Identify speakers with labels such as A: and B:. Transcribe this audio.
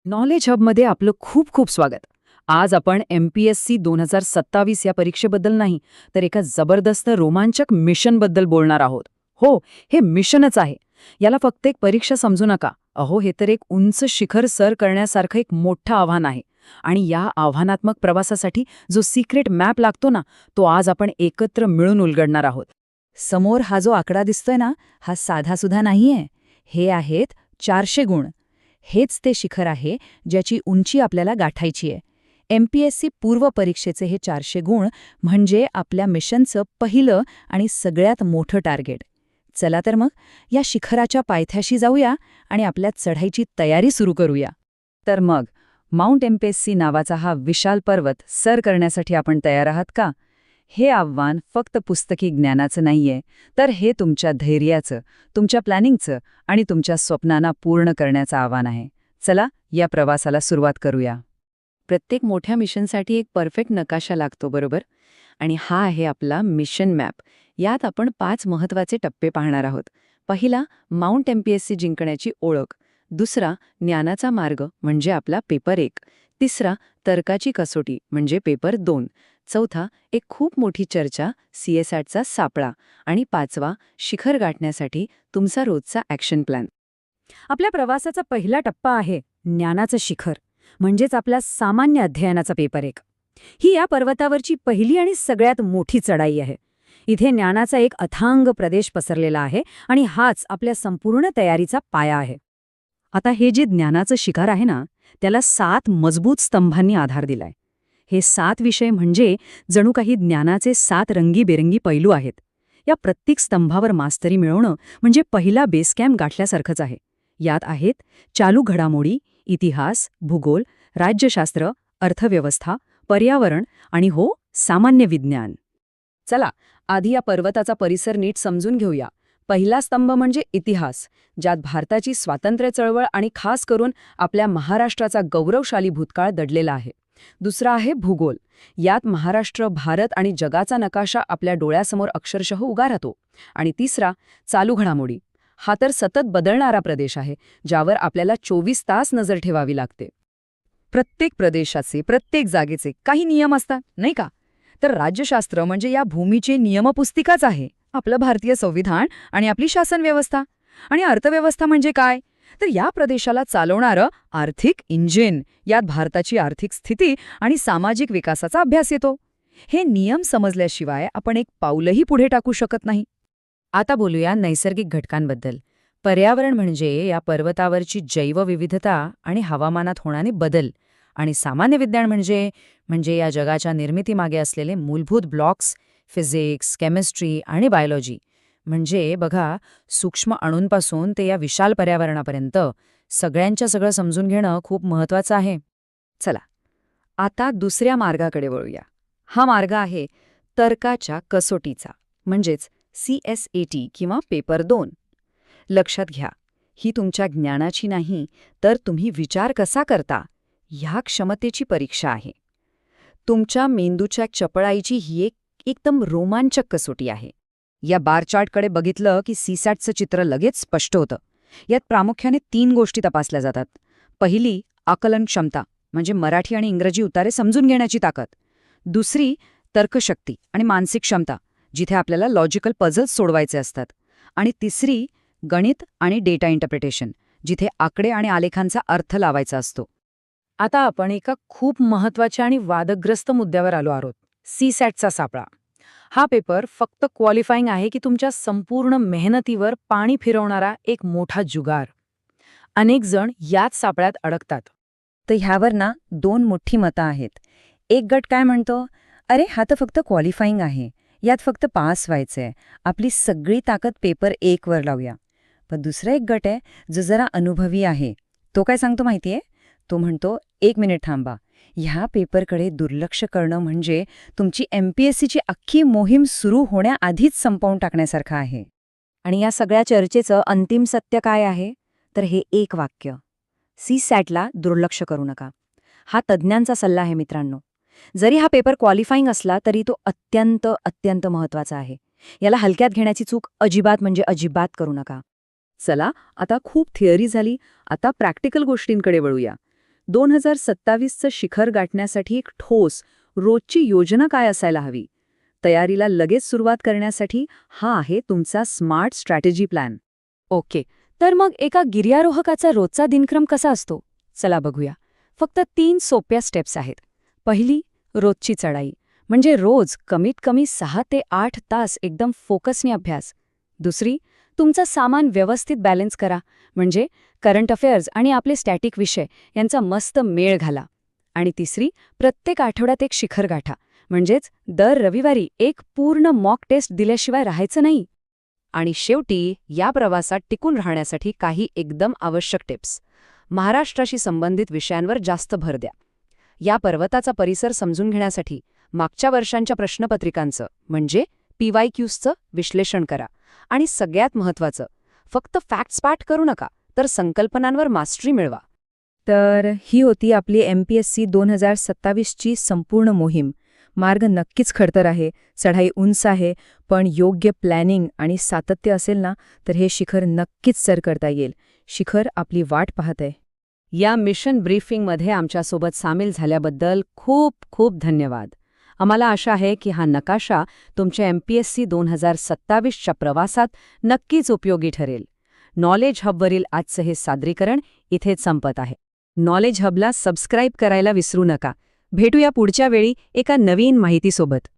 A: Knowledge हबमध्ये आपलं खूप खूप स्वागत. आज आपण MPSC 2027 या परीक्षेबद्दल नाही, तर एका जबरदस्त रोमांचक मिशनबद्दल बोलणार आहोत. हो, हे मिशनच आहे. याला फक्त एक परीक्षा समजू नका. अहो, हे तर एक उंच शिखर सर करण्यासारखं एक मोठं आव्हान आहे. आणि या आव्हानात्मक प्रवासासाठी जो सिक्रेट मॅप लागतो ना, तो आज आपण एकत्र मिळून उलगडणार आहोत.
B: समोर हा जो आकडा दिसतोय ना, हा साधासुद्धा नाहीये. हे आहेत 400 गुण. हेच ते शिखर आहे ज्याची उंची आपल्याला गाठायची आहे. MPSC पूर्व परीक्षेचे हे 400 गुण म्हणजे आपल्या मिशनचं पहिलं आणि सगळ्यात मोठं टार्गेट. चला तर मग या शिखराच्या पायथ्याशी जाऊया आणि आपल्या चढाईची तयारी सुरू करूया. तर मग माउंट MPSC नावाचा हा विशाल पर्वत सर करण्यासाठी आपण तयार आहात का? हे आव्हान फक्त पुस्तकी ज्ञानाचं नाहीये, तर हे तुमच्या धैर्याचं, तुमच्या प्लॅनिंगचं आणि तुमच्या स्वप्नांना पूर्ण करण्याचं आव्हान आहे. चला या प्रवासाला सुरुवात करूया.
A: प्रत्येक मोठ्या मिशनसाठी एक परफेक्ट नकाशा लागतो, बरोबर? आणि हा आहे आपला मिशन मॅप. यात आपण 5 महत्त्वाचे टप्पे पाहणार आहोत. पहिला, माउंट MPSC जिंकण्याची ओळख. दुसरा, ज्ञानाचा मार्ग म्हणजे आपला पेपर 1. तिसरा, तर्काची कसोटी म्हणजे पेपर 2. चौथा, एक खूप मोठी चर्चा, CSATचा सापळा. आणि 5वा, शिखर गाठण्यासाठी तुमचा रोजचा ॲक्शन प्लॅन.
B: आपल्या प्रवासाचा पहिला टप्पा आहे ज्ञानाचं शिखर, म्हणजेच आपला सामान्य अध्ययनाचा पेपर 1. ही या पर्वतावरची पहिली आणि सगळ्यात मोठी चढाई आहे. इथे ज्ञानाचा एक अथांग प्रदेश पसरलेला आहे आणि हाच आपल्या संपूर्ण तयारीचा पाया आहे. आता हे जे ज्ञानाचं शिखर आहे ना, त्याला 7 मजबूत स्तंभांनी आधार दिलाय. हे 7 विषय म्हणजे जणू काही ज्ञानाचे 7 रंगीबेरंगी पैलू आहेत. या प्रत्येक स्तंभावर मास्तरी मिळवणं म्हणजे पहिला बेस कॅम्प गाठल्यासारखंच आहे. यात आहेत चालू घडामोडी, इतिहास, भूगोल, राज्यशास्त्र, अर्थव्यवस्था, पर्यावरण आणि हो, सामान्य विज्ञान. चला, आधी या पर्वताचा परिसर नीट समजून घेऊया. पहिला स्तंभ म्हणजे इतिहास, ज्यात भारताची स्वातंत्र्य चळवळ आणि खास करून आपल्या महाराष्ट्राचा गौरवशाली भूतकाळ दडलेला आहे. दुसरा आहे भूगोल. यात महाराष्ट्र, भारत आणि जगाचा नकाशा आपल्या डोळ्यासमोर अक्षरशः उभा राहतो. आणि तिसरा, चालू घडामोडी. हा तर सतत बदलणारा प्रदेश आहे, ज्यावर आपल्याला 24 तास नजर ठेवावी लागते. प्रत्येक प्रदेशाचे, प्रत्येक जागेचे काही नियम असतात, नाही का? तर राज्यशास्त्र म्हणजे या भूमीची नियमपुस्तिकाच आहे, आपलं भारतीय संविधान आणि आपली शासन व्यवस्था. आणि अर्थव्यवस्था म्हणजे काय? तर या प्रदेशाला चालवणारं आर्थिक इंजिन. यात भारताची आर्थिक स्थिती आणि सामाजिक विकासाचा अभ्यास येतो. हे नियम समजल्याशिवाय आपण एक पाऊलही पुढे टाकू शकत नाही. आता बोलूया नैसर्गिक घटकांबद्दल. पर्यावरण म्हणजे या पर्वतावरची जैवविविधता आणि हवामानात होणारे बदल. आणि सामान्य विज्ञान म्हणजे या जगाच्या निर्मितीमागे असलेले मूलभूत ब्लॉक्स, फिजिक्स, केमिस्ट्री आणि बायोलॉजी. म्हणजे बघा, सूक्ष्म अणूंपासून ते या विशाल पर्यावरणापर्यंत सगळ्यांच्या सगळं समजून घेणं खूप महत्त्वाचं आहे. चला, आता दुसऱ्या मार्गाकडे वळूया. हा मार्ग आहे तर्काच्या कसोटीचा, म्हणजेच CSAT किंवा पेपर 2. लक्षात घ्या, ही तुमच्या ज्ञानाची नाही, तर तुम्ही विचार कसा करता ह्या क्षमतेची परीक्षा आहे. तुमच्या मेंदूच्या चपळाईची ही एकदम रोमांचक कसोटी आहे. या बार चार्टकडे बघितलं की CSATचं चित्र लगेच स्पष्ट होतं. यात प्रामुख्याने 3 गोष्टी तपासल्या जातात. पहिली, आकलन क्षमता, म्हणजे मराठी आणि इंग्रजी उतारे समजून घेण्याची ताकद. दुसरी, तर्कशक्ती आणि मानसिक क्षमता, जिथे आपल्याला लॉजिकल पझल्स सोडवायचे असतात. आणि तिसरी, गणित आणि डेटा इंटरप्रिटेशन, जिथे आकडे आणि आलेखांचा अर्थ लावायचा असतो. आता आपण एका खूप महत्त्वाच्या आणि वादग्रस्त मुद्द्यावर आलो आहोत, CSATचा सापळा. हा पेपर फक्त क्वालिफाईंग आहे की तुमच्या संपूर्ण मेहनतीवर पाणी फिरवणारा एक मोठा जुगार? अनेक जण याच सापळ्यात अडकतात. तर ह्यावर ना 2 मोठी मतं आहेत. एक गट काय म्हणतो, अरे हा तर फक्त क्वालिफाईंग आहे, यात फक्त पास व्हायचंय, आपली सगळी ताकद पेपर 1 वर लावूया. पण दुसरा एक गट आहे जो जरा अनुभवी आहे. तो काय सांगतो माहितीये? तो म्हणतो, 1 मिनिट थांबा, ह्या पेपरकडे दुर्लक्ष करणं म्हणजे तुमची MPSCची अख्खी मोहीम सुरू होण्याआधीच संपवून टाकण्यासारखं आहे. आणि या सगळ्या चर्चेचं अंतिम सत्य काय आहे? तर हे एक वाक्य: CSATला दुर्लक्ष करू नका. हा तज्ज्ञांचा सल्ला आहे मित्रांनो. जरी हा पेपर क्वालिफाईंग असला तरी तो अत्यंत अत्यंत महत्त्वाचा आहे. याला हलक्यात घेण्याची चूक अजिबात म्हणजे अजिबात करू नका. चला, आता खूप थिअरी झाली, आता प्रॅक्टिकल गोष्टींकडे वळूया.
A: 2027चं शिखर गाठण्यासाठी एक ठोस, रोजची योजना काय असायला हवी? तयारीला लगेच सुरुवात करण्यासाठी हा आहे तुमचा स्मार्ट स्ट्रॅटेजी प्लॅन.
B: ओके, तर मग एका गिर्यारोहकाचा रोजचा दिनक्रम कसा असतो? चला बघूया. फक्त 3 सोप्या स्टेप्स आहेत. पहिली, रोजची चढाई, म्हणजे रोज कमीत कमी 6 ते 8 तास एकदम फोकसने अभ्यास. दुसरी, तुमचं सामान व्यवस्थित बॅलन्स करा, म्हणजे करंट अफेअर्स आणि आपले स्टॅटिक विषय यांचा मस्त मेळ घाला. आणि तिसरी, प्रत्येक आठवड्यात एक शिखर गाठा, म्हणजेच दर रविवारी एक पूर्ण मॉक टेस्ट दिल्याशिवाय राहायचं नाही. आणि शेवटी या प्रवासात टिकून राहण्यासाठी काही एकदम आवश्यक टिप्स. महाराष्ट्राशी संबंधित विषयांवर जास्त भर द्या. या पर्वताचा परिसर समजून घेण्यासाठी मागच्या वर्षांच्या प्रश्नपत्रिकांचं म्हणजे PYQचं विश्लेषण करा. आणि सगळ्यात महत्त्वाचं, फक्त फॅक्ट्स पाठ करू नका, तर संकल्पनांवर मास्टरी मिळवा. तर ही होती आपली MPSC 2027ची संपूर्ण मोहीम. मार्ग नक्कीच खडतर आहे, चढाई उंच आहे, पण योग्य प्लॅनिंग आणि सातत्य असेल ना, तर हे शिखर नक्कीच सर करता येईल. शिखर आपली वाट पाहत आहे.
A: या मिशन ब्रीफिंगमध्ये आमच्यासोबत सामील झाल्याबद्दल खूप खूप धन्यवाद. आम्हाला आशा आहे की हा नकाशा तुमच्या MPSC 2027च्या प्रवासात नक्कीच उपयोगी ठरेल. नॉलेज हबवरील आजचं हे सादरीकरण इथेच संपत आहे. नॉलेज हबला सबस्क्राईब करायला विसरू नका. भेटूया पुढच्या वेळी एका नवीन माहितीसोबत.